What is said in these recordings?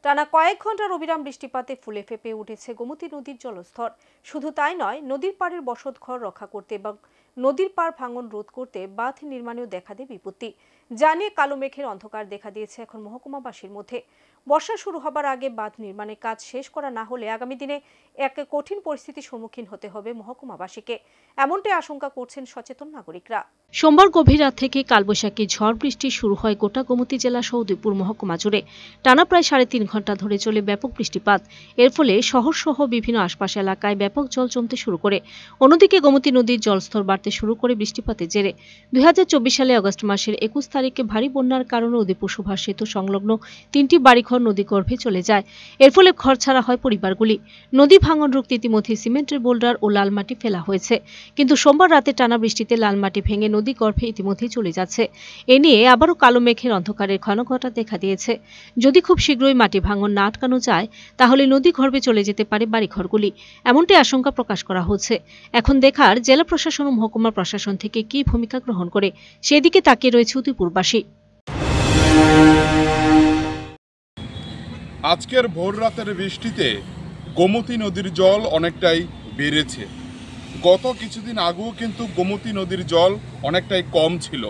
টানা কয়েক ঘন্টার অবিরাম বৃষ্টিপাতে ফুলে ফেঁপে উঠেছে গোমতী নদীর জলস্তর। শুধু তাই নয়, নদীর পাড়ের বসতঘর রক্ষা করতে এবং নদীর পাড় ভাঙন রোধ করতে বাঁধ নির্মাণেও দেখা দেয় বিপত্তি। যা নিয়ে কালো মেঘের অন্ধকার দেখা দিয়েছে এখন মহকুমাবাসীর মধ্যে। বর্ষা শুরু হবার আগে বাঁধ নির্মাণের কাজ শেষ করা না হলে আগামী দিনে এক কঠিন পরিস্থিতির সম্মুখীন হতে হবে মহকুমাবাসীকে, এমনটাই আশঙ্কা করছেন সচেতন নাগরিকরা। সোমবার গভীর রাত থেকে কালবৈশাখী ঝড় বৃষ্টি শুরু হয় গোটা গোমতী জেলা সহ উদয়পুর মহকুমা জুড়ে। টানা প্রায় 3.5 ঘন্টা ধরে চলে ব্যাপক বৃষ্টিপাত। এর ফলে শহর সহ বিভিন্ন আশপাশ এলাকায় ব্যাপক জল জমতে শুরু করে। অন্যদিকে গোমতী নদীর জলস্তর বাড়তে শুরু করে বৃষ্টিপাতের জেরে 2024 সালে আগস্ট মাসের 21 তারিখে ভারী বন্যার কারণে উদয়পুর সুভাষ সেতু সংলগ্ন 3টি বাড়িঘর নদীগর্ভে চলে যায়। এর ফলে ঘরছাড়া হয় পরিবারগুলি। নদী ভাঙন রুখতে ইতিমধ্যে সিমেন্টের বোল্ডার ও লাল মাটি ফেলা হয়েছে, কিন্তু সোমবার রাতে টানা বৃষ্টিতে লাল মাটি ভেঙে নদী গর্ভে ইতিমধ্যেই চলে যাচ্ছে। এ নিয়ে আবারও কালো মেঘের অন্ধকারের ঘন ঘটা দেখা দিয়েছে। যদি খুব শীঘ্রই মাটি ভাঙন না আটকানো যায়, তাহলে নদী গর্ভে চলে যেতে পারে বাড়িঘরগুলি, এমনটাই আশঙ্কা প্রকাশ করা হচ্ছে। এখন দেখার জেলা প্রশাসন ও মহকুমা প্রশাসন থেকে কি ভূমিকা গ্রহণ করে, সেদিকে তাকিয়ে রয়েছে উদয়পুরবাসী। আজকের ভোর রাতের বৃষ্টিতে গোমতী নদীর জল অনেকটাই বেড়েছে। গত কিছুদিন আগেও কিন্তু গোমতী নদীর জল অনেকটাই কম ছিল,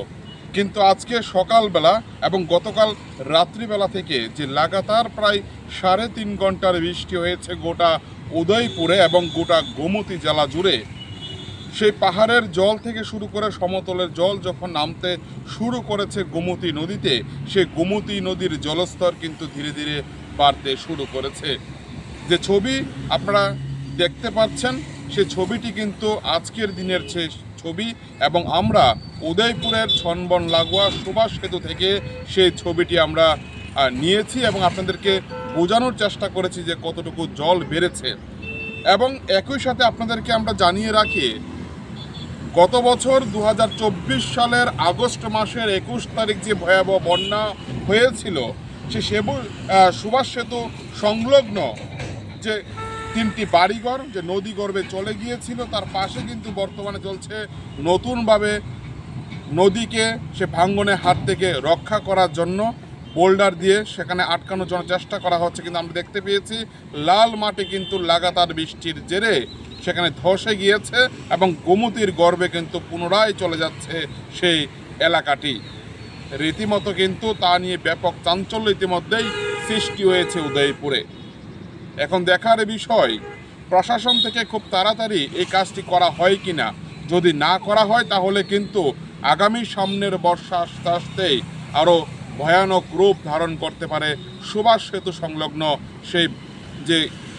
কিন্তু আজকে সকালবেলা এবং গতকাল রাত্রিবেলা থেকে যে লাগাতার প্রায় 3.5 ঘন্টার বৃষ্টি হয়েছে গোটা উদয়পুরে এবং গোটা গোমতী জেলা জুড়ে, সেই পাহাড়ের জল থেকে শুরু করে সমতলের জল যখন নামতে শুরু করেছে গোমতী নদীতে, সেই গোমতী নদীর জলস্তর কিন্তু ধীরে ধীরে বাড়তে শুরু করেছে। যে ছবি আপনারা দেখতে পাচ্ছেন, সে ছবিটি কিন্তু আজকের দিনের ছবি, এবং আমরা উদয়পুরের ছনবন লাগোয়া সুভাষ সেতু থেকে সেই ছবিটি আমরা নিয়েছি এবং আপনাদেরকে বোঝানোর চেষ্টা করেছি যে কতটুকু জল বেড়েছে। এবং একই সাথে আপনাদেরকে আমরা জানিয়ে রাখি, গত বছর 2024 সালের আগস্ট মাসের 21 তারিখ যে ভয়াবহ বন্যা হয়েছিল, সে সুভাষ সেতু সংলগ্ন যে 3টি বাড়িঘর যে নদী গর্ভে চলে গিয়েছিল, তার পাশে কিন্তু বর্তমানে চলছে নতুনভাবে নদীকে সে ভাঙ্গনের হাত থেকে রক্ষা করার জন্য বোল্ডার দিয়ে সেখানে আটকানোর জন্য চেষ্টা করা হচ্ছে। কিন্তু আমরা দেখতে পেয়েছি লাল মাটি কিন্তু লাগাতার বৃষ্টির জেরে সেখানে ধসে গিয়েছে এবং গোমতীর গর্ভে কিন্তু পুনরায় চলে যাচ্ছে সেই এলাকাটি। রীতিমতো কিন্তু তা নিয়ে ব্যাপক চাঞ্চল্য ইতিমধ্যেই সৃষ্টি হয়েছে উদয়পুরে। এখন দেখার বিষয়, প্রশাসন থেকে খুব তাড়াতাড়ি এই কাজটি করা হয় কিনা। যদি না করা হয়, তাহলে কিন্তু আগামী সামনের বর্ষা আস্তে আস্তেই আরও ভয়ানক রূপ ধারণ করতে পারে সুভাষ সেতু সংলগ্ন সেই যে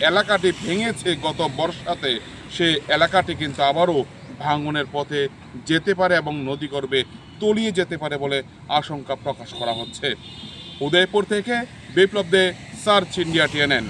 এলাকাটি ভেঙেছে গত বর্ষাতে, সেই এলাকাটি কিন্তু আবারও ভাঙনের পথে যেতে পারে এবং নদীগর্ভে তলিয়ে যেতে পারে বলে আশঙ্কা প্রকাশ করা হচ্ছে। উদয়পুর থেকে বিপ্লব দে, সার্চ ইন্ডিয়া TNN।